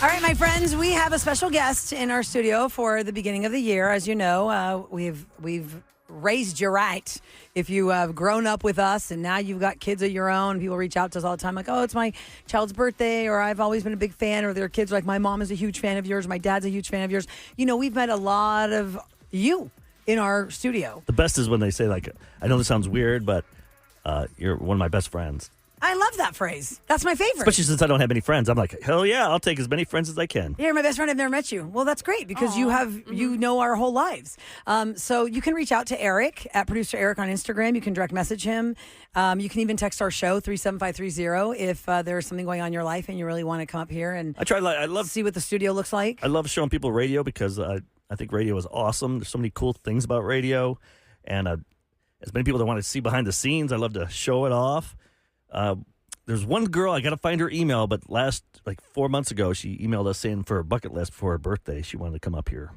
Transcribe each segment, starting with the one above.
All right, my friends, we have a special guest in our studio for the beginning of the year. As you know, we've raised you right. If you have grown up with us and now you've got kids of your own, people reach out to us all the time like, oh, it's my child's birthday, or I've always been a big fan, or their kids are like, my mom is a huge fan of yours, my dad's a huge fan of yours. You know, we've met a lot of you in our studio. The best is when they say, like, I know this sounds weird, but you're one of my best friends. I love that phrase. That's my favorite. Especially since I don't have any friends. I'm like, hell yeah, I'll take as many friends as I can. You're my best friend. I've never met you. Well, that's great because you know our whole lives. So you can reach out to Eric at Producer Eric on Instagram. You can direct message him. You can even text our show 37530 if there's something going on in your life and you really want to come up here and I love see what the studio looks like. I love showing people radio because I think radio is awesome. There's so many cool things about radio, and as many people that want to see behind the scenes, I love to show it off. There's one girl, I got to find her email, but 4 months ago, she emailed us saying for her bucket list for her birthday, she wanted to come up here.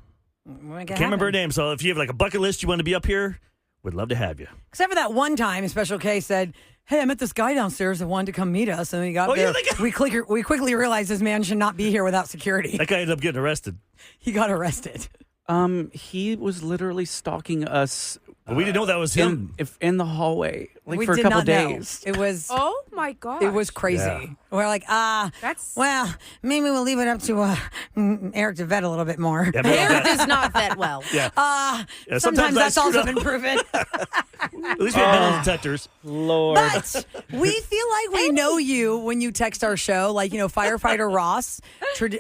Can't remember her name, so if you have like a bucket list you want to be up here, we'd love to have you. Except for that one time, Special K said, hey, I met this guy downstairs that wanted to come meet us, and we got there. Yeah, we quickly realized this man should not be here without security. That guy ended up getting arrested. He got arrested. He was literally stalking us. We didn't know that was him. In the hallway, we for a couple days. It was. Oh my god! It was crazy. Yeah. We're like, well, maybe we'll leave it up to Eric to vet a little bit more. Yeah, Eric does not vet well. Yeah. Sometimes that's also been proven. At least we have metal detectors. Lord. But we feel like we know you when you text our show. Like, Firefighter Ross.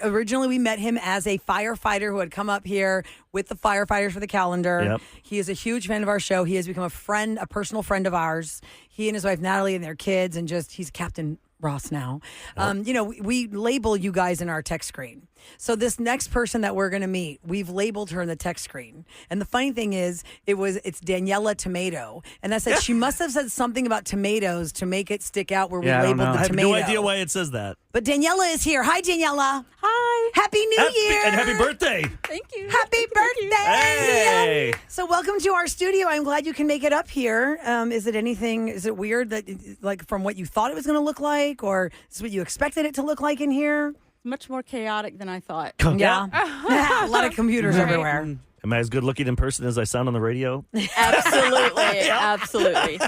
Originally, we met him as a firefighter who had come up here with the firefighters for the calendar. Yep. He is a huge fan of our show. He has become a personal friend of ours. He and his wife, Natalie, and their kids, and he's Captain Ross now. We label you guys in our text screen. So this next person that we're going to meet, we've labeled her in the text screen. And the funny thing is, it's Daniella Tomato. And I said she must have said something about tomatoes to make it stick out where we labeled the tomato. I have no idea why it says that. But Daniella is here. Hi, Daniella. Hi. Happy New Year. And happy birthday. Thank you. Happy birthday. Hey. So welcome to our studio. I'm glad you can make it up here. Is it weird that, like, from what you thought it was going to look like, or is this what you expected it to look like in here? Much more chaotic than I thought. Yeah. A lot of computers everywhere. Am I as good looking in person as I sound on the radio? Absolutely. Absolutely.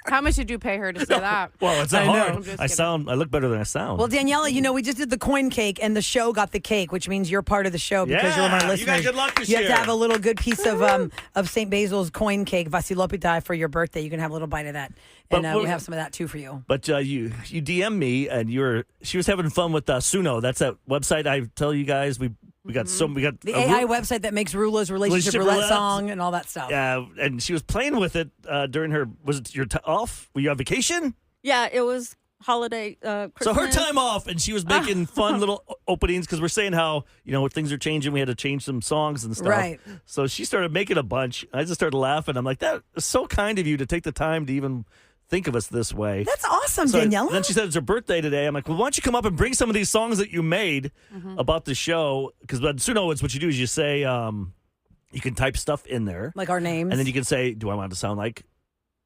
How much did you pay her to say that? Well, it's not hard. I look better than I sound. Well, Daniella, we just did the coin cake, and the show got the cake, which means you're part of the show because you're one of our listeners. You got good luck this year. You have to have a little good piece of St. Basil's coin cake, Vasilopita, for your birthday. You can have a little bite of that. And we have some of that, too, for you. But you DM me, and she was having fun with Suno. That's that website I tell you guys. We got the AI website that makes Roula's relationship roulette song and all that stuff. Yeah, and she was playing with it during her. Was it your off? Were you on vacation? Yeah, it was holiday. Christmas. So her time off, and she was making fun little openings because we're saying how things are changing. We had to change some songs and stuff. Right. So she started making a bunch. I just started laughing. I'm like, that is so kind of you to take the time to even think of us this way. That's awesome, so Daniella. Then she said it's her birthday today. I'm like, well, why don't you come up and bring some of these songs that you made about the show? Because Suno, it's what you do is you say, you can type stuff in there. Like our names. And then you can say, do I want it to sound like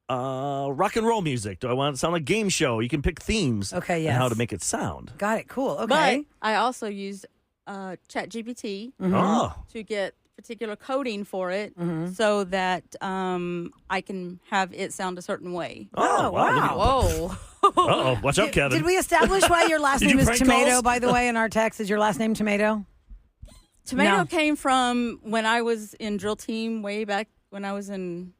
rock and roll music? Do I want it to sound like game show? You can pick themes. Okay, yes. And how to make it sound. Got it. Cool. Okay. But I also used ChatGPT to get particular coding for it so that I can have it sound a certain way. Oh, wow. Whoa. Uh-oh. Watch out, Kevin. Did we establish why your last name is Tomato, by the way, in our text? Is your last name Tomato? Tomato came from when I was in drill team way back when I was in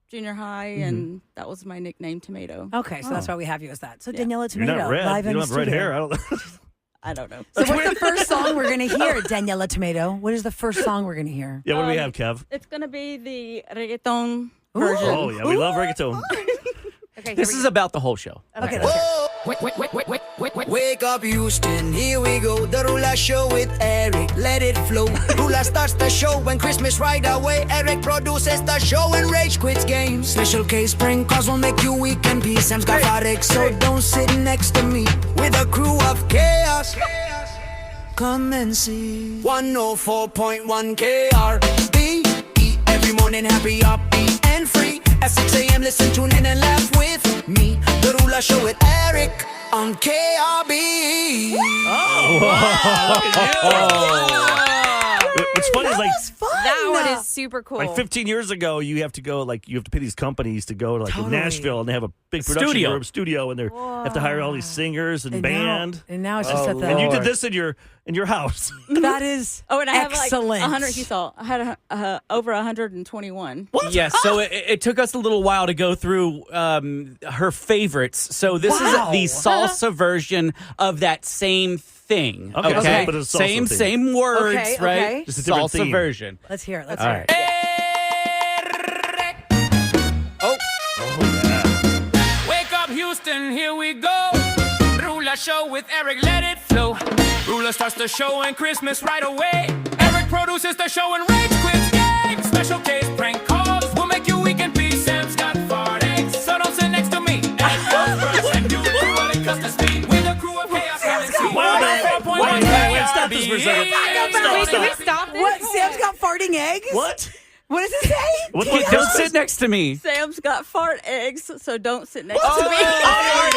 junior high, and that was my nickname, Tomato. Okay, so that's why we have you as that. So Daniella Tomato. You're not red. Live you don't have red hair. I don't know. So what's the first song we're going to hear, Daniella Tomato? What is the first song we're going to hear? Yeah, what do we have, Kev? It's going to be the reggaeton version. Oh, yeah, we love reggaeton. Okay, This is about the whole show. Okay, let's hear Wait. Wake up, Houston, here we go. The Roula Show with Eric, let it flow. Roula starts the show when Christmas right away. Eric produces the show and Rage quits games. Special case prank calls will make you weak and peace. Sam's got Farik, so don't sit next to me. With a crew of chaos. Come and see 104.1 KRBE. Every morning happy, upbeat and free. At 6 a.m. listen, tune in and laugh with me. The Roula Show with Eric on KRB. What's funny is like That one is super cool. like 15 years ago, you have to go you have to pay these companies to go to Totally. Nashville, and they have a big production studio, and they have to hire all these singers and band. Now it's just at the. And you did this in your house. That is and I have excellent. like 100. You saw, I had over 121. Yes, so it took us a little while to go through her favorites. So this is the salsa version of that same thing. Okay. But it's salsa same words, Okay, right? okay. Just a different Salsa theme. version. Let's hear it. Let's All hear right. it. Wake up, Houston, here we go. Roula show with Eric, let it flow. Roula starts the show and Christmas right away. Eric produces the show and Rage quits game. Special case prank calls will make your weekend be. Sam's got fart eggs, so don't sit next to me. Eric goes first and do what it costs to speed. With a crew of chaos coming to Wait, stop this for a second. Wait, can we stop this? What? Sam's got farting eggs? What? What does it say? Don't sit next to me. Sam's got fart eggs, so don't sit next to me.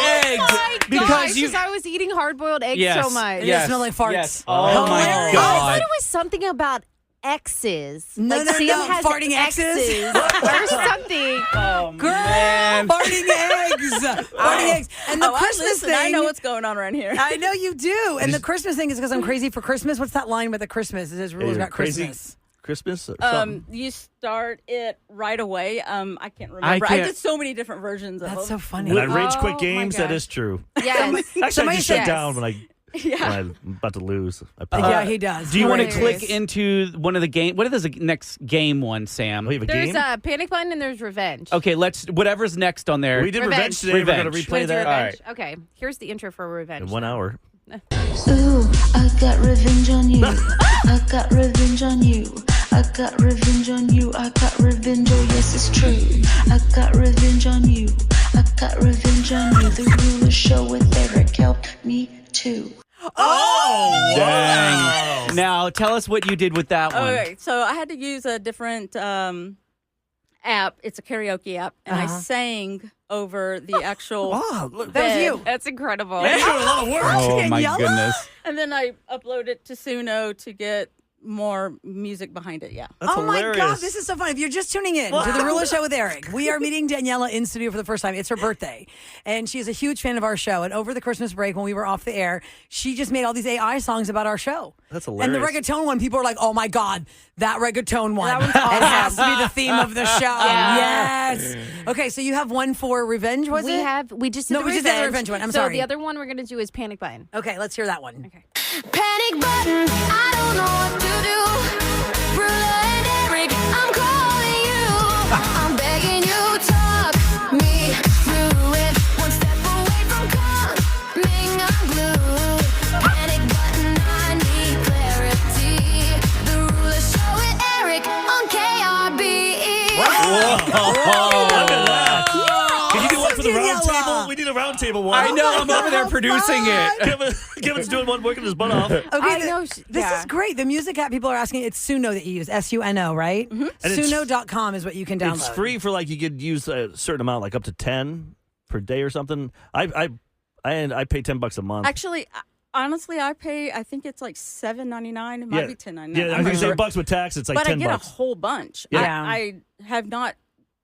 Eggs. Because I was eating hard-boiled eggs so much. It smell like farts. Yes. Oh my Hilarious. I thought God. it was something about X's. No, like no, Sam no, has farting X's. or something. Oh, Girl, man. farting eggs. Farting eggs. And the Christmas thing. I know what's going on around here. I know you do. And the Christmas thing is because I'm crazy for Christmas. What's that line with the Christmas? It says rules got Crazy Christmas. Christmas or something? You start it right away. I can't remember. I did so many different versions of That's so them. funny. When I rage Oh, quit my games, that gosh. is true. Yes. Actually, I Somebody just shut says- down when I'm about to lose. Yeah, he does. Do you want to Hilarious. click into one of the game? What is the next game one, Sam? We have a There's game? Panic Button and there's Revenge. Okay, let's whatever's next on there. We did Revenge. Revenge today. We're going to Revenge. replay Wanna do that Revenge? Okay, here's the intro for Revenge. in 1 hour. Ooh, I got revenge on you. I got revenge on you. I got revenge on you. I got revenge, oh yes, it's true. I got revenge on you. I got revenge on you. The Roula show with Eric helped me too. Oh! Dang. Now, tell us what you did with that one. Okay, so I had to use a different app. It's a karaoke app, and I sang over the actual. Wow, look, That was bed. you. That's incredible. you're doing a lot of work. Oh, my Daniella? goodness. And then I upload it to Suno to get more music behind it. Yeah. That's oh hilarious. my God, this is so fun. If you're just tuning in to the Roula Show with Eric, we are meeting Daniella in studio for the first time. It's her birthday. And she is a huge fan of our show. And over the Christmas break, when we were off the air, she just made all these AI songs about our show. That's And the hilarious. reggaeton one, people are like, oh my God, that reggaeton one. That one's It has to be the theme of the show. Yes. Okay, so you have one for Revenge, was we it? just did No, the we just did the Revenge one. I'm so sorry. the other one we're gonna do is Panic Button. Okay, let's hear that one. Okay. Panic button, I don't know what to do. Roula and Eric, I'm calling you. I'm begging you, talk me through it. One step away from coming unglued. Panic button, I need clarity. The Roula show with Eric on KRB. Look at that. Can you do one for the round Daniella. table? We need a round table one. I know, I'm over there producing it. Kevin's doing one, working his butt off. Okay, I know, this yeah. is great. The music app, people are asking, it's Suno that you use, Suno, right? And it's- Suno.com is what you can download. It's free for you could use a certain amount, like up to 10 per day or something. I pay $10 a month. Actually, honestly, I pay. I think it's like $7.99. It might be $10.99. Yeah, I I'm think not sure. $8 with tax. It's like But $10. I get a whole bunch. Yeah. I have not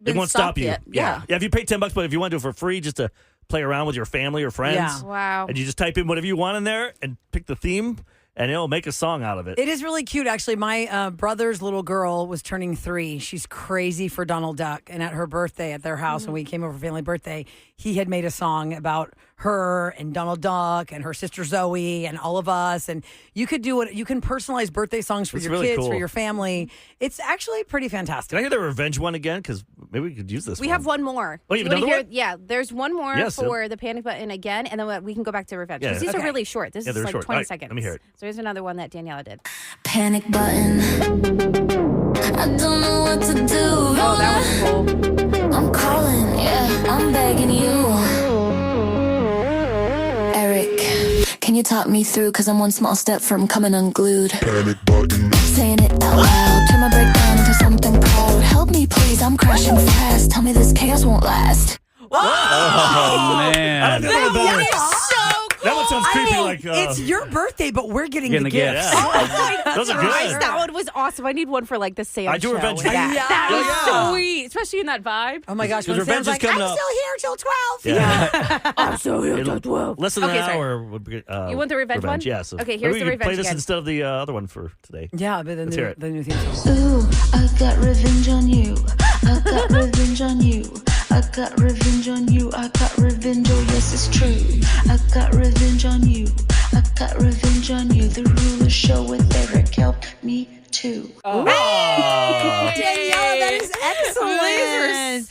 It been won't stop stopped you. yet. Yeah. If you pay $10, but if you want to do it for free, just to play around with your family or friends, Yeah. Wow. and you just type in whatever you want in there and pick the theme, and it'll make a song out of it. It is really cute, actually. My brother's little girl was turning 3. She's crazy for Donald Duck. And at her birthday at their house, when we came over for family birthday, he had made a song about her and Donald Duck and her sister Zoe and all of us. And you could do it. You can personalize birthday songs for It's your really kids, cool. for your family. It's actually pretty fantastic. Can I hear the Revenge one again? Because maybe we could use this We one. have one more. Oh, you have Do wanna another hear- one? Yeah, there's one more Yes, for the Panic Button again, and then we can go back to Revenge. Yeah. 'Cause these Okay. are really short. This Yeah, is they're like short. 20 All right, seconds. let me hear it. So here's another one that Daniella did. Panic button. I don't know what to do. Oh, that was cool. I'm calling, yeah, I'm begging you. Eric, can you talk me through? Cause I'm one small step from coming unglued. Panic button. Saying it out loud, turn my breakdown into something proud. Help me please, I'm crashing fast. Tell me this chaos won't last. Oh, man. I feel a little better. So That one sounds creepy. mean, Like it's your birthday, but we're getting Getting the the gifts. gifts. Oh my Those are gosh, good. that one was awesome. I need one for like the Sam I do show. Revenge. That, Yeah. that was Yeah. sweet, especially in that vibe. Oh my gosh, Because when Sam's Revenge is like, coming I'm up. still here till 12. Yeah. I'm so here It'll- till 12. Less than an Okay, sorry. hour. Would be, You want the revenge one? Yeah. So Okay, here's maybe the we can play revenge this again. instead of the other one for today. Yeah, but Let's hear it. the new theme song. Ooh, I got revenge on you. I got revenge on you. I got revenge on you. I got revenge, oh yes, it's true. I got revenge on you. I got revenge on you. The Ruler Show with Eric helped me too. Daniella, that is excellent.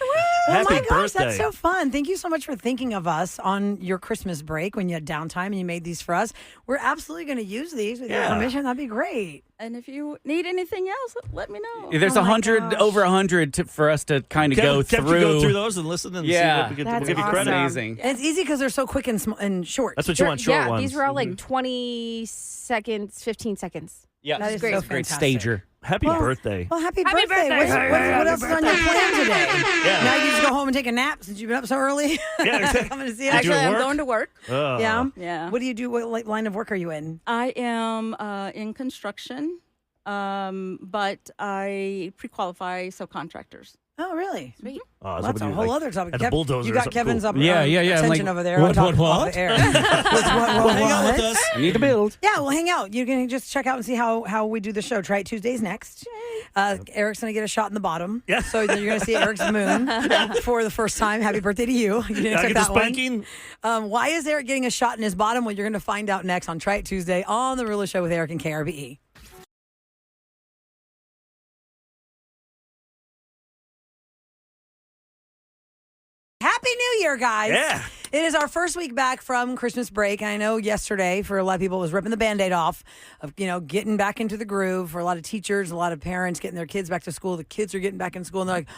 Oh Happy my gosh, birthday. that's so fun. Thank you so much for thinking of us on your Christmas break when you had downtime and you made these for us. We're absolutely going to use these with your Yeah. permission. That'd be great. And if you need anything else, let me know. There's Oh my 100, gosh. over 100 for us to kind of go Can't through. you go through those and listen and see Yeah. what we get? That's We'll give you awesome. credit. Amazing. And it's easy because they're so quick and short. That's what you want, short Yeah, ones. these were all like 20 seconds, 15 seconds. Yeah, That is great. so Great fantastic. stager. Happy birthday. Well, happy Happy birthday. birthday. What else is on your plan today? Yeah. Now you just go home and take a nap since you've been up so early? Yeah. Coming to see Did us? you Actually, at I'm work? going to work. Oh. Yeah? Yeah. What do you do? What line of work are you in? I am in construction, but I pre-qualify subcontractors. Oh, really? Sweet. Oh, Well, so that's what a do you whole like? other topic. At the bulldozer You or got something Kevin's cool. up, Yeah, yeah, yeah. I'm attention like, over there. what, on top what, off what? the air. What? Hang out with us. I need to build. Yeah, well, hang out. You can just check out and see how we do the show. Try It Tuesdays next. Eric's going to get a shot in the bottom. Yeah. So you're going to see Eric's moon for the first time. Happy birthday to you. You didn't I expect get the that one. spanking. Why is Eric getting a shot in his bottom? Well, you're going to find out next on Try It Tuesday on The Roula Show with Eric and KRBE. Happy New Year, guys. Yeah. It is our first week back from Christmas break. And I know yesterday, for a lot of people, it was ripping the Band-Aid off of, getting back into the groove. For a lot of teachers, a lot of parents getting their kids back to school. The kids are getting back in school, and they're like,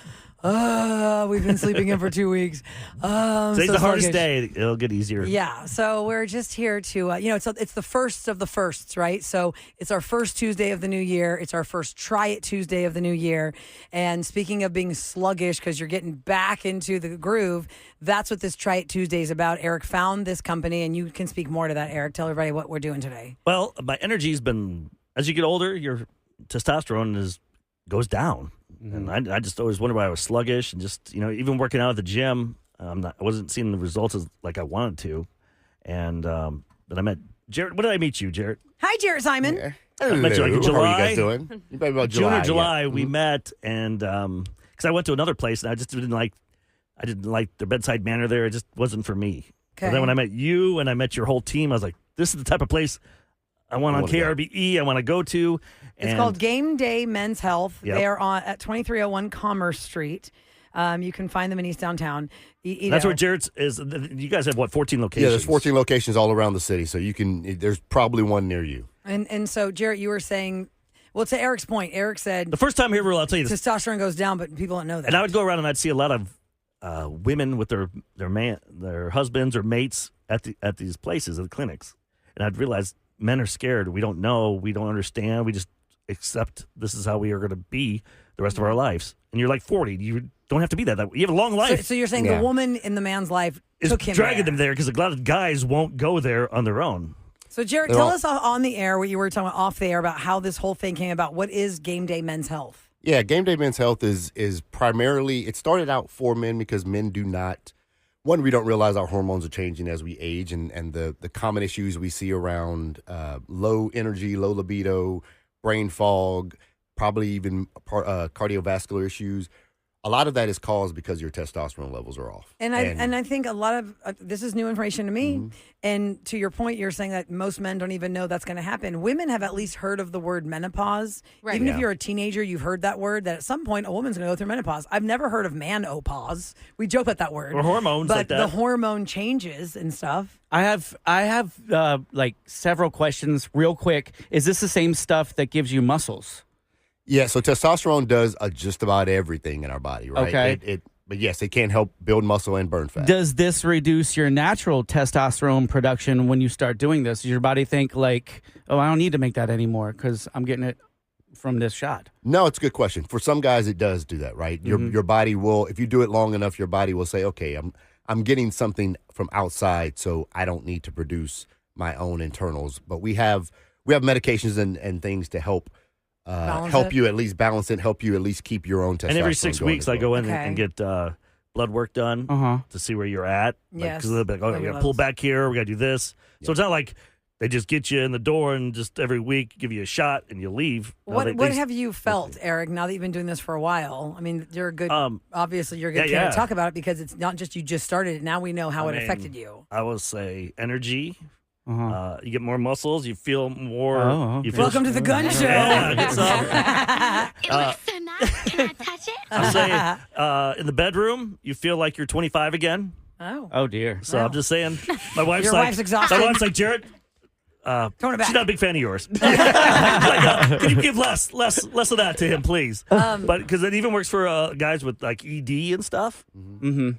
we've been sleeping in for 2 weeks. Today's So the hardest sluggish. day. It'll get easier. Yeah, so we're just here to, it's the first of the firsts, right? So it's our first Tuesday of the new year. It's our first Try It Tuesday of the new year. And speaking of being sluggish because you're getting back into the groove, that's what this Try It Tuesday is about. Eric found this company, and you can speak more to that, Eric. Tell everybody what we're doing today. Well, my energy's been, as you get older, your testosterone goes down. And I just always wondered why I was sluggish, and just, even working out at the gym, I wasn't seeing the results like I wanted to. And but I met Jarrett. When did I meet you, Jarrett? Hi, Jarrett Simon. I met you like in How are July. you guys doing? You probably about June or July. July, yeah. we met, and because I went to another place, and I just didn't like their bedside manner there. It just wasn't for me. Okay. But then when I met you and I met your whole team, I was like, this is the type of place I want on wanna go. KRBE. I want to go to. It's And called GameDay Men's Health. Yep. They are at 2301 Commerce Street. You can find them in East Downtown. That's where Jarrett's is. You guys have, 14 locations? Yeah, there's 14 locations all around the city, so there's probably one near you. And so, Jarrett, you were saying, well, to Eric's point, Eric said The first time here, I'll tell you this. testosterone goes down, but people don't know that. And I would go around and I'd see a lot of women with their husbands or mates at these places, at the clinics. And I'd realize men are scared. We don't know. We don't understand. We just accept this is how we are going to be the rest of our lives. And you're like 40. You don't have to be that. You have a long life. So you're saying Yeah. the woman in the man's life Is took him dragging there. them there because a lot of guys won't go there on their own. So, Jarrett, tell us on the air what you were talking about off the air about how this whole thing came about. What is GameDay Men's Health? Yeah, GameDay Men's Health is primarily, it started out for men because men do not, one, we don't realize our hormones are changing as we age, and the common issues we see around low energy, low libido, brain fog, probably even cardiovascular issues. A lot of that is caused because your testosterone levels are off. And I think a lot of this is new information to me. Mm-hmm. And to your point, you're saying that most men don't even know that's going to happen. Women have at least heard of the word menopause. Right. Even if Yeah. you're a teenager, you've heard that word. That at some point a woman's going to go through menopause. I've never heard of manopause. We joke about that word. Or hormones but like that. the hormone changes and stuff. I have like several questions real quick. Is this the same stuff that gives you muscles? Yeah, so testosterone does just about everything in our body, right? Okay. But yes, it can help build muscle and burn fat. Does this reduce your natural testosterone production when you start doing this? Does your body think like, oh, I don't need to make that anymore because I'm getting it from this shot? No, it's a good question. For some guys, it does do that, right? Your body will, if you do it long enough, your body will say, okay, I'm I'm getting something from outside, so I don't need to produce my own internals. But we have medications and things to help you at least balance it, help you at least keep your own testosterone. And every 6 weeks, I go in and get blood work done to see where you're at. Yes. Because they'll be like, we got to pull back here, we got to do this. So it's not like they just get you in the door and just every week give you a shot and you leave. What have you felt, Eric, now that you've been doing this for a while? I mean, you're a good, obviously you're a good kid to talk about it because it's not just you just started it. Now we know how it affected you. I will say energy. You get more muscles. You feel more. Welcome to the gun show. Yeah, get some. It looks so nice. Can I touch it? I'll say in the bedroom, you feel like you're 25 again. Oh dear. So I'm just saying, my wife's Your like, wife's exhausted. My wife's like, Jared, Tone it back. she's not a big fan of yours. Can you give less of that to him, please? But because it even works for guys with like ED and stuff.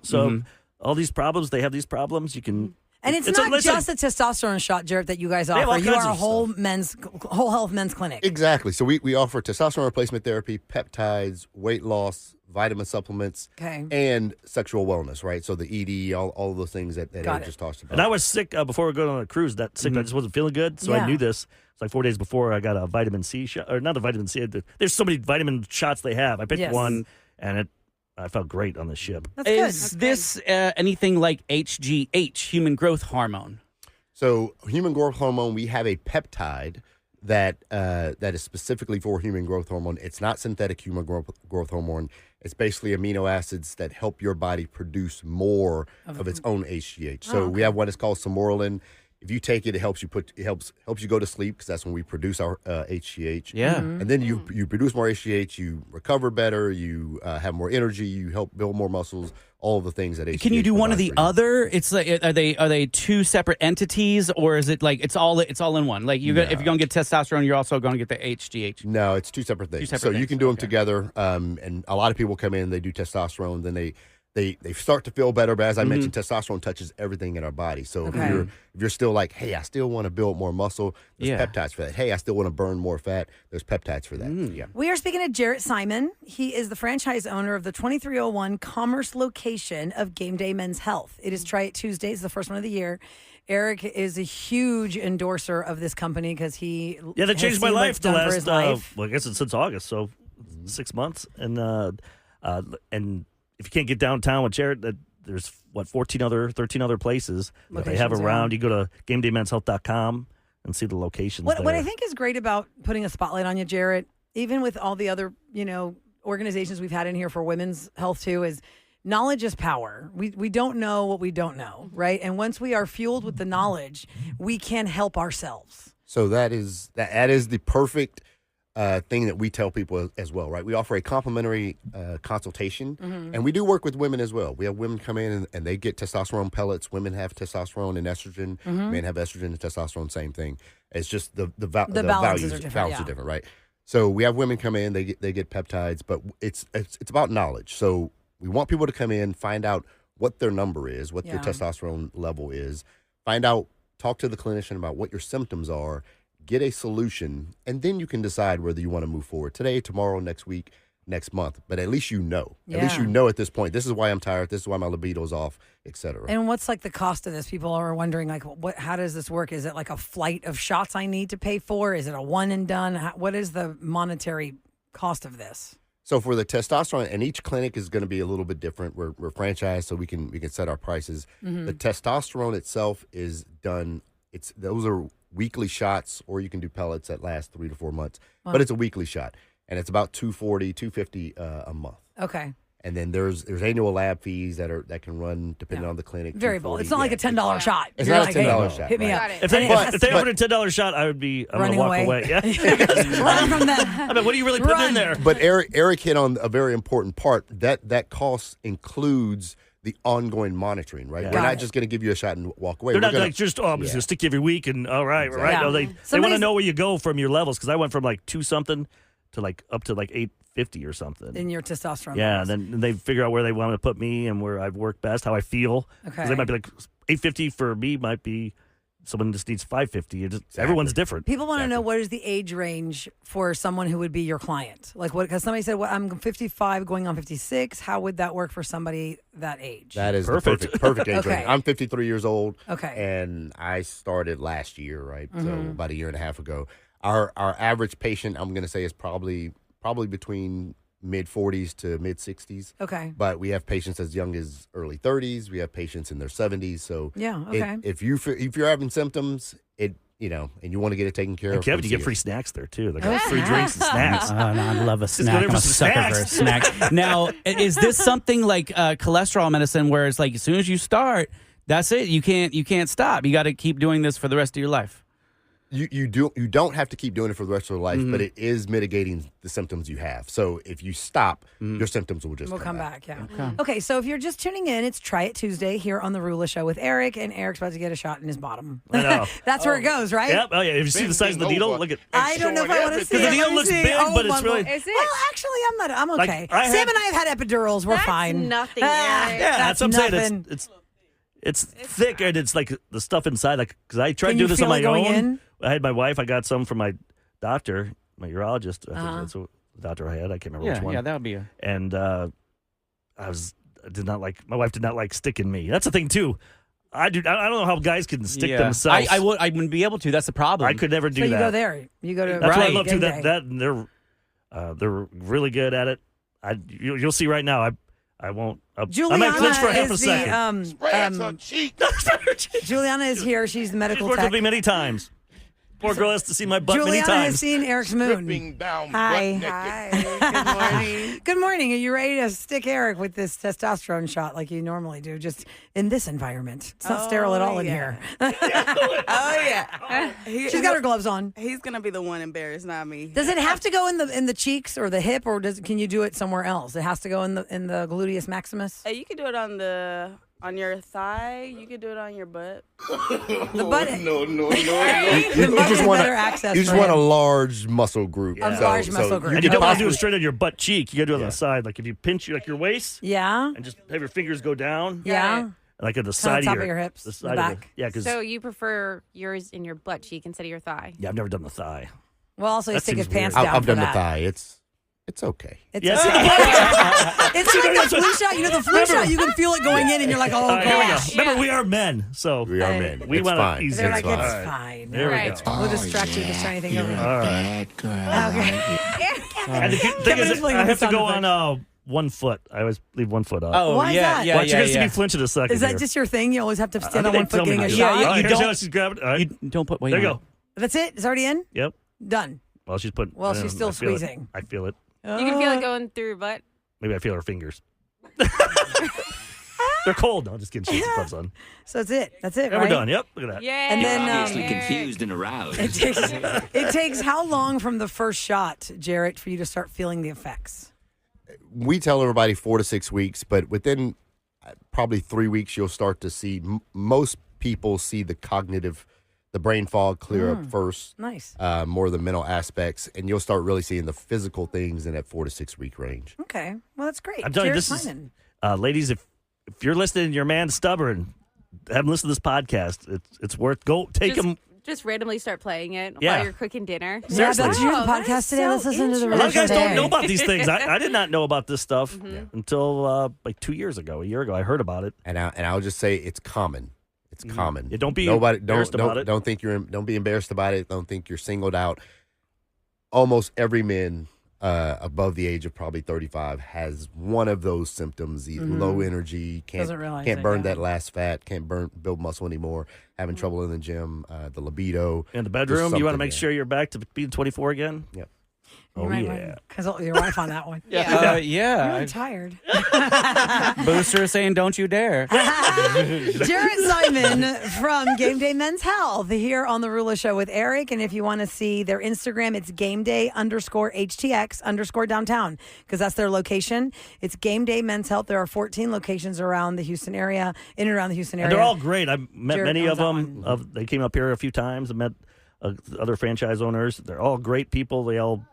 So all these problems, they have these problems. You can. And it's not just a testosterone shot, Jared, that you guys offer. You are a whole health men's clinic. Exactly. So we offer testosterone replacement therapy, peptides, weight loss, vitamin supplements, and sexual wellness, right? So the ED, all of those things that Eric just talked about. And I was sick before we go on a cruise. That sick, I just wasn't feeling good. So I knew this. It's like 4 days before I got a vitamin C shot, or not a vitamin C. There's so many vitamin shots they have. I picked one, and I felt great on the ship. Is this anything like HGH, human growth hormone? So human growth hormone, we have a peptide that is specifically for human growth hormone. It's not synthetic human growth hormone. It's basically amino acids that help your body produce more of its own HGH. So we have one that's called Somorelin. If you take it, it helps you go to sleep because that's when we produce our HGH. Yeah, and then you produce more HGH, you recover better, you have more energy, you help build more muscles. All of the things that HGH. Can you do one or the other? It's like are they two separate entities, or is it like it's all in one? Like if you're gonna get testosterone, you're also going to get the HGH. No, it's two separate things. You can do them together. And a lot of people come in, they do testosterone, then they start to feel better, but as I mentioned, testosterone touches everything in our body. So if you're still like, hey, I still want to build more muscle, there's peptides for that. Hey, I still want to burn more fat, there's peptides for that. Yeah. We are speaking to Jarrett Simon. He is the franchise owner of the 2301 Commerce location of GameDay Men's Health. It is Try It Tuesday. It's the first one of the year. Eric is a huge endorser of this company because he that changed my life the last well, I guess it's since August, so 6 months. And if you can't get downtown with Jared, there's 13 other places that they have around. You go to GameDayMen'sHealth.com and see the locations. What I think is great about putting a spotlight on you, Jarrett, even with all the other organizations we've had in here for women's health too, is knowledge is power. We don't know what we don't know, right? And once we are fueled with the knowledge, we can help ourselves. So that is the perfect thing that we tell people as well, right? We offer a complimentary consultation, and we do work with women as well. We have women come in and they get testosterone pellets. Women have testosterone and estrogen. Men have estrogen and testosterone, same thing. It's just the values are different, right? So we have women come in, they get peptides, but it's about knowledge. So we want people to come in, find out what their number is, what their testosterone level is, talk to the clinician about what your symptoms are, get a solution, and then you can decide whether you want to move forward today, tomorrow, next week, next month. But at least you know. At least you know at this point, this is why I'm tired, this is why my libido's off, etc. And what's like the cost of this? People are wondering, like, how does this work? Is it like a flight of shots I need to pay for? Is it a one and done? What is the monetary cost of this? So for the testosterone, and each clinic is going to be a little bit different. We're franchised, so we can set our prices. The testosterone itself is done. Those are weekly shots, or you can do pellets that last 3 to 4 months. Wow. But it's a weekly shot, and it's about $240, $250 a month. Okay. And then there's annual lab fees that can run depending on the clinic. Variable. It's not like a $10 shot. It's not a $10 shot. Hit me up. If they offered a $10 shot, I'm going to walk away. Yeah. Run from them. I mean, what are you really putting in there? But Eric hit on a very important part. That cost includes the ongoing monitoring, right? Yeah. We're not just going to give you a shot and walk away. They're not like just, I'm just going to stick you every week and all right, exactly. Right. No, they want to know where you go from your levels, because I went from like 2-something to like up to like 850 or something. In your testosterone levels. And then they figure out where they want to put me and where I've worked best, how I feel. Okay. They might be like 850 for me might be someone just needs 550. Everyone's different. People want to know what is the age range for someone who would be your client? Like what? Because somebody said, "Well, I'm 55, going on 56." How would that work for somebody that age? That is Perfect. the perfect age Okay. range. I'm 53 years old. Okay. And I started last year, right? So about a year and a half ago. Our average patient, I'm going to say, is probably between mid 40s to mid 60s. Okay. But we have patients as young as early 30s. We have patients in their 70s. So Yeah. Okay. if you're having symptoms, and you want to get it taken care And of, Kevin, you come get see free us. snacks there too. They got free drinks and snacks. No, I love a snack. go there I'm for a some sucker for a snack. Now, is this something like cholesterol medicine, where it's like as soon as you start, that's it? You can't stop. You got to keep doing this for the rest of your life. You don't have to keep doing it for the rest of your life, but it is mitigating the symptoms you have. So if you stop, your symptoms will just We'll come back. back, yeah. Okay, so if you're just tuning in, it's Try It Tuesday here on the Roula Show with Eric, and Eric's about to get a shot in his bottom. I know. That's where it goes, right? Yep. Oh yeah. If you see the size of the needle, look at. I don't know if I want to see it. Because the needle Let me looks see. big, but it's my really. Lord. Is it? Well, actually, I'm Like, okay. I Sam had- and I have had epidurals. We're That's fine. nothing, Ah, Eric. Yeah, that's what I'm saying. nothing. It's thick and it's like the stuff inside. Like because I tried Can to do you this on feel my it going own. in? I had my wife. I got some from my doctor, my urologist. I think that's what the doctor I had. I can't remember which one. Yeah, that would be a. And I did not like. My wife did not like sticking me. That's the thing too. I don't know how guys can stick themselves. I wouldn't be able to. That's the problem. I could never do So that. you go there. You go to That's what I Right. love too. GameDay. That and they're really good at it. You'll see right now. I won't. I might flinch for half a is second. Juliana is here. She's the She's medical worked tech. with me many times. Poor girl has to see my butt many Juliana has times. seen Eric's moon. Hi. Hi. Good morning. Good morning. Are you ready to stick Eric with this testosterone shot like you normally do, just in this environment? It's not sterile at all in here. Oh yeah. She's got her gloves on. He's gonna be the one embarrassed, not me. Does it have to go in the cheeks or the hip, or can you do it somewhere else? It has to go in the gluteus maximus. You can do it on your thigh. You can do it on your butt. The butt. No. The butt is better access. You just for want a him. large muscle group. A large muscle group. And you don't want to do it possibly- straight on your butt cheek. You got to do it on the side. Like if you pinch your waist Yeah. and just have your fingers go down, Yeah. like at the Kind side of top of your hips, the the side back. of yeah. Because So you prefer yours in your butt cheek instead of your thigh? I've never done the thigh. Well, also he's That taking his seems weird. pants down. I've for done the that. thigh. It's okay. It's Yes. It's like the flu shot. You know, the flu shot, you can feel it going in, and you're like, oh, All right, here we go. gosh. Remember, we are men, so We are men. We It's want fine. to easy. They're like, fine. it's fine. There we Right. go. We'll distract you. Just try anything over. All right. Okay. And the thing Kevin is, is playing I with have the to go sound on 1 foot. I always leave 1 foot up. Oh, Why is yeah, that? yeah, Watch, yeah, you guys yeah. see me flinch in a second. Is that here. just your thing? You always have to I stand on think one they tell foot me getting a to. shot? Yeah, All right, you here's don't- how she's grabbing it. All right. You don't put weight There you on go. That's it? It's already in? Yep. Done. Well, she's put. Well, she's still I feel it. squeezing. I feel it. You can feel it going through your butt. Maybe I feel her fingers. They're cold. No, just kidding. She has the gloves on. So that's it. That's it, And right? we're done. Yep. Look at that. Yeah. And then, Obviously confused and aroused. It takes how long from the first shot, Jarrett, for you to start feeling the effects? We tell everybody 4 to 6 weeks, but within probably 3 weeks, you'll start to see most people see the brain fog clear up first. Nice. More of the mental aspects, and you'll start really seeing the physical things in that 4 to 6 week range. Okay. Well, that's great. I'm telling you, Jarrett this Simon. is, ladies, if you're listening and your man's stubborn, have him listen to this podcast. It's worth go take him. Just randomly start playing it Yeah. while you're cooking dinner. Yeah, Seriously. that's your Oh, that podcast is today. so Let's listen to the A lot of guys don't today. know about these things. I did not know about this stuff until like 2 years ago, a year ago. I heard about it. And I'll just say it's common. It's common. Yeah, don't be Nobody embarrassed about it. Don't think don't be embarrassed about it. Don't think you're singled out. Almost every man above the age of probably 35 has one of those symptoms: low energy, Doesn't realize can't it, burn yeah. that last fat, can't build muscle anymore, having trouble in the gym, the libido. In the There's bedroom, you want to something make there. sure you're back to being 24 again? Yep. Oh, yeah. Because your wife on that one. Yeah. You're Yeah. really tired. Booster is saying, don't you dare. Jarrett Simon from GameDay Men's Health here on the Roula Show with Eric. And if you want to see their Instagram, it's GameDay_HTX_downtown because that's their location. It's GameDay Men's Health. There are 14 locations around the Houston area, in and around the Houston area. And they're all great. I've met Jared many of owns that them. They came up here a few times. I met other franchise owners. They're all great people. They all,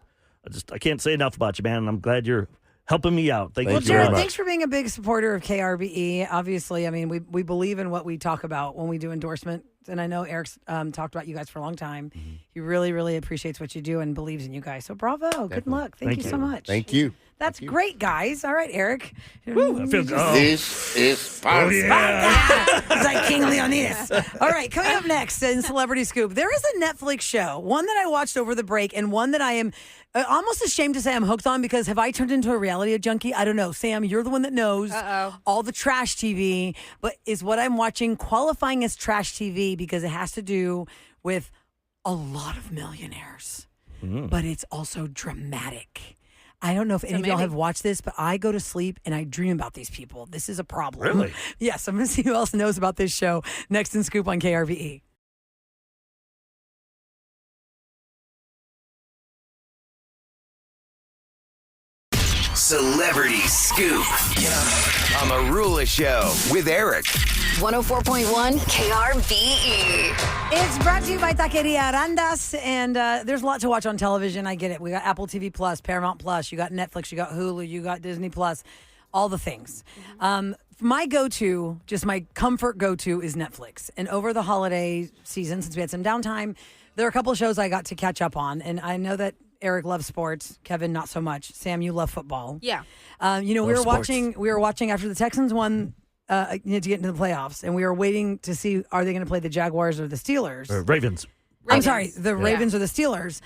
I can't say enough about you, man. And I'm glad you're helping me out. Thank Well, you very Jared, much. thanks for being a big supporter of KRBE. Obviously, I mean, we believe in what we talk about when we do endorsement and I know Eric's talked about you guys for a long time. He really, really appreciates what you do and believes in you guys. So bravo. Good luck. Thank you so much. Thank you. That's great, guys. All right, Eric. Woo, I feel good. This is Sparta. It's like King Leonidas. All right, coming up next in Celebrity Scoop, there is a Netflix show, one that I watched over the break and one that I am almost ashamed to say I'm hooked on because have I turned into a reality junkie? I don't know. Sam, you're the one that knows all the trash TV, but is what I'm watching qualifying as trash TV because it has to do with a lot of millionaires, but it's also dramatic. I don't know if any of y'all have watched this, but I go to sleep and I dream about these people. This is a problem. Really? Yes, I'm going to see who else knows about this show next in Scoop on KRVE. Celebrity Scoop on the Roula Show with Eric. 104.1 KRVE. It's brought to you by Taqueria Arandas, and there's a lot to watch on television. I get it. We got Apple TV Plus, Paramount Plus, you got Netflix, you got Hulu, you got Disney Plus, all the things. My go-to, just my comfort go-to is Netflix. And over the holiday season, since we had some downtime, there are a couple of shows I got to catch up on, and I know that Eric loves sports. Kevin, not so much. Sam, you love football. Yeah. We were watching after the Texans won to get into the playoffs, and we were waiting to see are they going to play the Jaguars or the Steelers? Ravens. I'm sorry, the Ravens or the Steelers.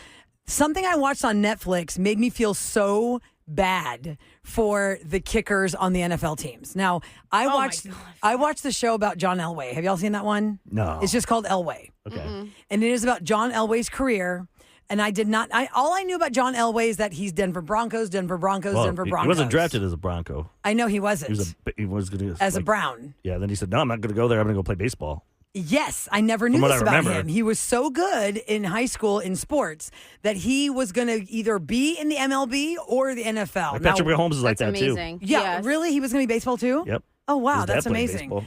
Something I watched on Netflix made me feel so bad for the kickers on the NFL teams. Now, I watched the show about John Elway. Have y'all seen that one? No. It's just called Elway. Okay. And it is about John Elway's career. And I did not. All I knew about John Elway is that he's Denver Broncos. Well, Denver Broncos. He wasn't drafted as a Bronco. I know he wasn't. He was going to as a Brown. Yeah. Then he said, "No, I'm not going to go there. I'm going to go play baseball." Yes, I never knew this about him. He was so good in high school in sports that he was going to either be in the MLB or the NFL. Like Patrick Mahomes is like that amazing. too. Yeah, really? He was going to be baseball too? Yep. Oh, wow, His dad that's played amazing. baseball.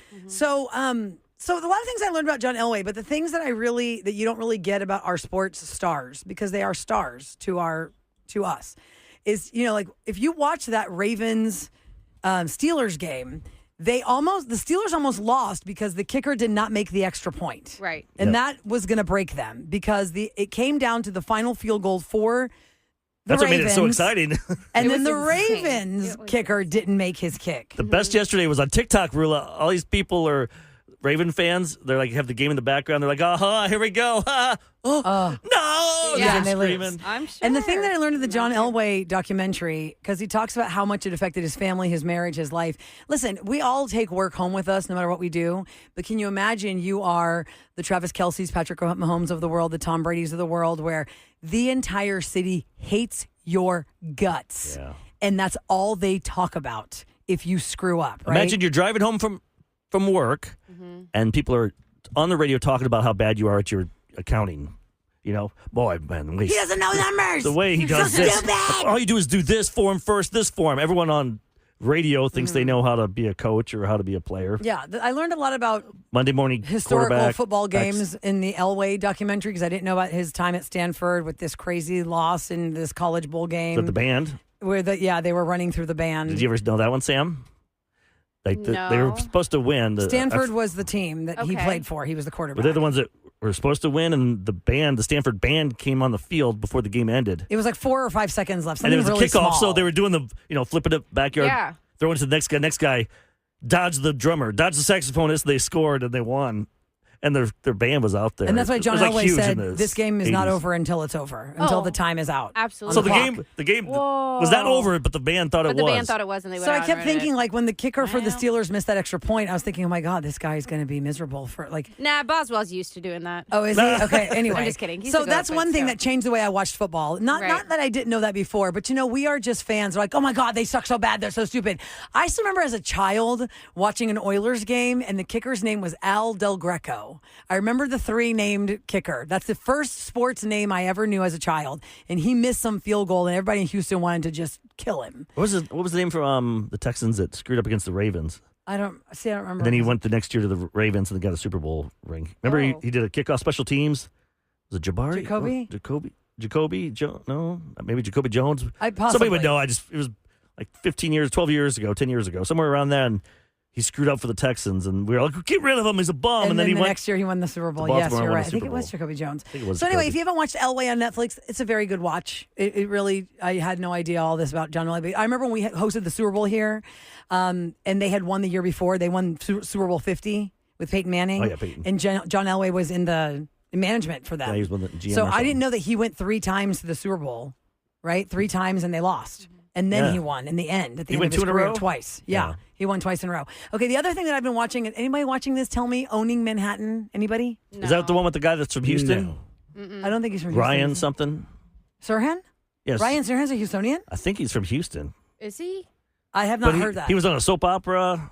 So a lot of things I learned about John Elway, but the things that you don't really get about our sports stars, because they are stars to us, is, like if you watch that Ravens Steelers game, the Steelers almost lost because the kicker did not make the extra point. Right. And that was going to break them because it came down to the final field goal for the That's what Ravens, made it so exciting. And then the insane. Ravens kicker didn't make his kick. The best yesterday was on TikTok, Roula. All these people are Raven fans. They're like, have the game in the background. They're like, here we go. No. Yeah, and they screaming. lose. I'm sure. And the thing that I learned in the John Elway documentary, because he talks about how much it affected his family, his marriage, his life. Listen, we all take work home with us no matter what we do. But can you imagine you are the Travis Kelce's, Patrick Mahomes of the world, the Tom Brady's of the world, where the entire city hates your guts. Yeah. And that's all they talk about if you screw up, right? Imagine you're driving home from work and people are on the radio talking about how bad you are at your accounting. Boy, man, the way He doesn't know numbers. the way he does so this. stupid. All you do is do this form first, this form. Everyone on radio thinks they know how to be a coach or how to be a player. Yeah, I learned a lot about Monday morning historical quarterback, football games in the Elway documentary because I didn't know about his time at Stanford with this crazy loss in this college bowl game. With the band. Where they were running through the band. Did you ever know that one, Sam? They were supposed to win. Stanford was the team that he Okay. played for. He was the quarterback. But they're the ones that were supposed to win, and the Stanford band came on the field before the game ended. It was like 4 or 5 seconds left. And it was really a kickoff, small. so they were doing flipping it backyard, Yeah. throwing it to the next guy. Next guy dodged the drummer, dodged the saxophonist. They scored, and they won. And their band was out there. And that's why John It was, like, Elway huge said, in this game is not 80s. over until it's over, until the time is out. Absolutely. So on the game was not over, but the band thought it the was. band thought it was, and they went So I out kept and ran it. thinking, like, when the kicker for the Wow. Steelers missed that extra point, I was thinking, oh my God, this guy is going to be miserable for, like, Nah, Boswell's used to doing that. oh, is he? Okay, anyway. I'm just kidding. He's So a good that's at one thing so. that changed the way I watched football. Not Right. that I didn't know that before, but we are just fans. We're like, oh my God, they suck so bad. They're so stupid. I still remember as a child watching an Oilers game, and the kicker's name was Al Del Greco. I remember the 3 named kicker. That's the first sports name I ever knew as a child. And he missed some field goal, and everybody in Houston wanted to just kill him. What was the name for the Texans that screwed up against the Ravens? I don't remember. And then he went the next year to the Ravens and got a Super Bowl ring. Remember he did a kickoff special teams? Was it Jabari? Jacoby? No, maybe Jacoby Jones. I possibly. Somebody would know. It was like 12 years ago, 10 years ago, somewhere around then. he screwed up for the Texans, and we were like, get rid of him. He's a bum. And then he the went. next year he won the Super Bowl. to Yes, Baltimore you're and won right. the I think Super it was Bowl. Jacoby Jones. I think it was So anyway, Jacoby. if you haven't watched Elway on Netflix, it's a very good watch. It really, I had no idea all this about John Elway. But I remember when we hosted the Super Bowl here, and they had won the year before. They won Super Bowl 50 with Peyton Manning. Oh, yeah, Peyton. And John Elway was in the management for them. Yeah, he was with the GM So or I something. didn't know that he went 3 times to the Super Bowl, right? 3 times and they lost. And then Yeah. he won in the end. At the He end went of his 2 in a career row? twice. Yeah, Yeah. he won twice in a row. Okay, the other thing that I've been watching, anybody watching this tell me, Owning Manhattan? Anybody? Is that the one with the guy that's from Houston? I don't think he's from Houston. Ryan something? Sirhan? Yes. Ryan Sirhan's a Houstonian? I think he's from Houston. Is he? I have not But heard that. He was on a soap opera,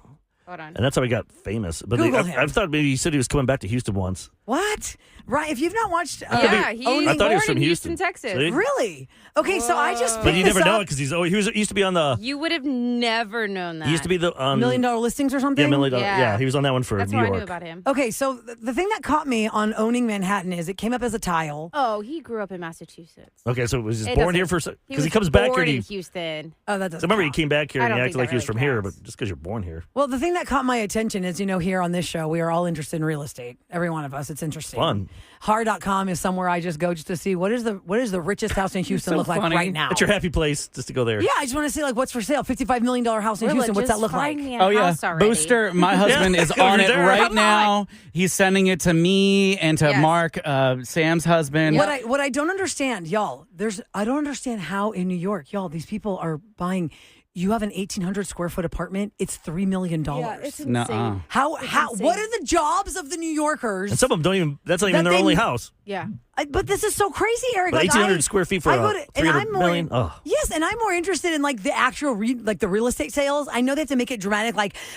Hold on. and that's how he got famous. But Google I him. thought maybe he said he was coming back to Houston once. What? Right, if you've not watched... Yeah, he's I thought he born was from in Houston. Texas. See? Really? Okay, so I just But picked you this never know up. it because he used to be on the. You would have never known that. He used to be the $1 Million Listings or something? Yeah, $1 million. Yeah. Yeah, he was on that one for That's New what York. I knew about him. Okay, so the thing that caught me on Owning Manhattan is it came up as a tile. Oh, he grew up in Massachusetts. Okay, so was he It born here doesn't- for was because he comes back here. born And in he, Houston. Oh, that so doesn't remember he count. came back here I and he don't acted think like that he was really from here, counts. but just because you're born here, Well, the thing that caught my attention is, here on this show, we are all interested in real estate. Every one of us. It's interesting. Fun. Hard.com is somewhere I just go just to see what is the richest house in Houston So look like funny. right now. it's your happy place just to go there. Yeah, I just want to see what's for sale. $55 million house in Willa, Houston. What's that just look like? find me a Oh yeah, house already. Booster. My husband is Yeah, on it reserve. right Come now. He's sending it to me and to Yes. Mark, Sam's husband. What I don't understand, y'all. I don't understand how in New York, y'all, these people are buying. You have an 1,800 square foot apartment. It's $3 million. Yeah, it's insane. Nuh-uh. How insane. what are the jobs of the New Yorkers? And some of them don't even. That's not even That their they- only house. Yeah. But this is so crazy, Eric. But Like, 1,800 square feet for I go to- and 300 I'm more- million. Oh. Yes, and I'm more interested in the actual the real estate sales. I know they have to make it dramatic.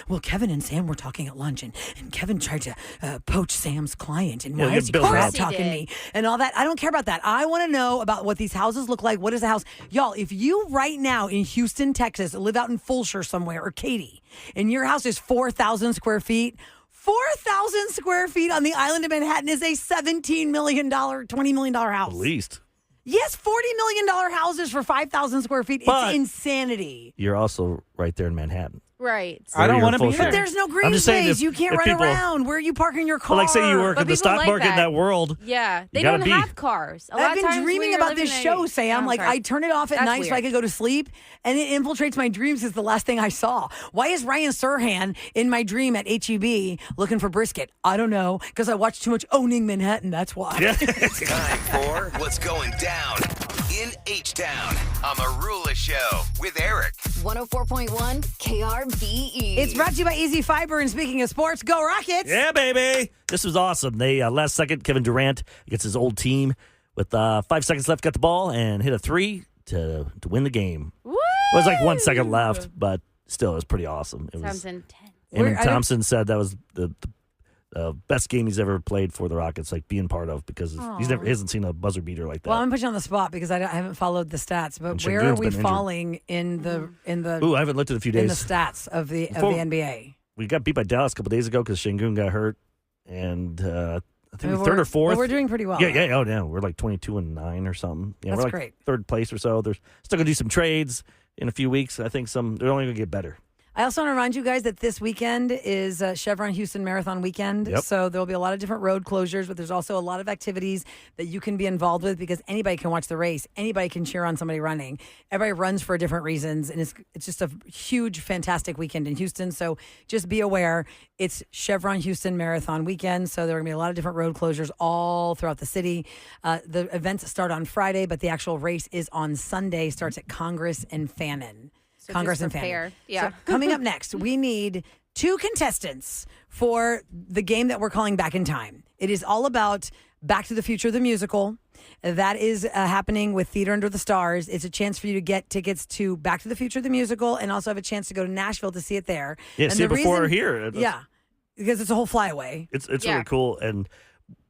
Well, Kevin and Sam were talking at lunch, and Kevin tried to poach Sam's client, and Yeah, why get is he Bill crap Rupp. talking He me and all that. I don't care about that. I want to know about what these houses look like. What is the house, y'all? If you right now in Houston, Texas, live out in Fulshire somewhere or Katy, and your house is 4,000 square feet. 4,000 square feet on the island of Manhattan is a $17 million, $20 million house. At least. Yes, $40 million houses for 5,000 square feet. But- It's insanity. You're also right there in Manhattan. Right. I don't You're want to full be share. But there. there's no green I'm just saying space. if- You can't if run people- around. Where are you parking your car? Well, like say you work But in the people stock like market in that. that world. Yeah. They You gotta don't be. have cars. A lot I've of been times dreaming we about live this in a- show, Sam. Oh, Like, sorry. I turn it off at That's night so I weird. can go to sleep, and it infiltrates my dreams. Is the last thing I saw. Why is Ryan Sirhan in my dream at HEB looking for brisket? I don't know, because I watched too much Owning Manhattan. That's why. It's time for What's Going Down in H-Town on the Roula Show with Eric. 104.1 KRBE. It's brought to you by Easy Fiber. And speaking of sports, go Rockets! Yeah, baby. This was awesome. They last second, Kevin Durant against his old team with 5 seconds left, got the ball and hit a 3 to win the game. Woo! It was like 1 second left, but still, it was pretty awesome. It was. Sounds intense. Eamon I don't- Thompson said that was the best game he's ever played for the Rockets, like being part of, because he hasn't seen a buzzer beater like that. Well, I'm putting you on the spot because I haven't followed the stats. But And where are Şengün's we been injured. falling in the Ooh, I haven't looked at a few in the days. stats of the Before- NBA? We got beat by Dallas a couple days ago because Şengün got hurt, and I think I mean, we're third or fourth. Well, we're doing pretty well. Yeah. Oh, yeah. We're like 22-9 or something. Yeah, That's we're like great. third place or so. They're still gonna do some trades in a few weeks. I think they're only gonna get better. I also want to remind you guys that this weekend is Chevron Houston Marathon weekend. Yep. So there'll be a lot of different road closures, but there's also a lot of activities that you can be involved with because anybody can watch the race. Anybody can cheer on somebody running. Everybody runs for different reasons, and it's just a huge, fantastic weekend in Houston. So just be aware, it's Chevron Houston Marathon weekend. So there are going to be a lot of different road closures all throughout the city. The events start on Friday, but the actual race is on Sunday. Starts at Congress and Fannin. So Congress just and prepare. Fannin. Yeah. So coming up next, we need 2 contestants for the game that we're calling Back in Time. It is all about Back to the Future, the musical. That is happening with Theater Under the Stars. It's a chance for you to get tickets to Back to the Future, the musical, and also have a chance to go to Nashville to see it there. Yeah, And see it the before reason- here. That's- Yeah, because it's a whole flyaway. It's Yeah. really cool.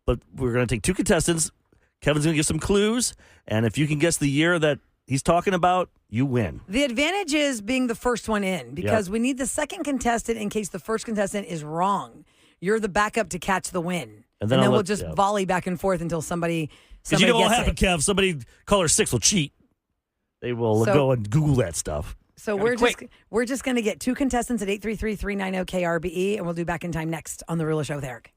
But we're gonna take 2 contestants. Kevin's gonna give some clues, and if you can guess the year that he's talking about, you win. The advantage is being the first one in because we need the second contestant in case the first contestant is wrong. You're the backup to catch the win. And then I'll we'll let- just yeah. volley back and forth until somebody Because you know what will gets happen, it. Kev? Somebody, caller 6 will cheat. They will So- go and Google that stuff. So we're just going to get 2 contestants at 833-390-KRBE, and we'll do Back in Time next on The Roula Show with Eric.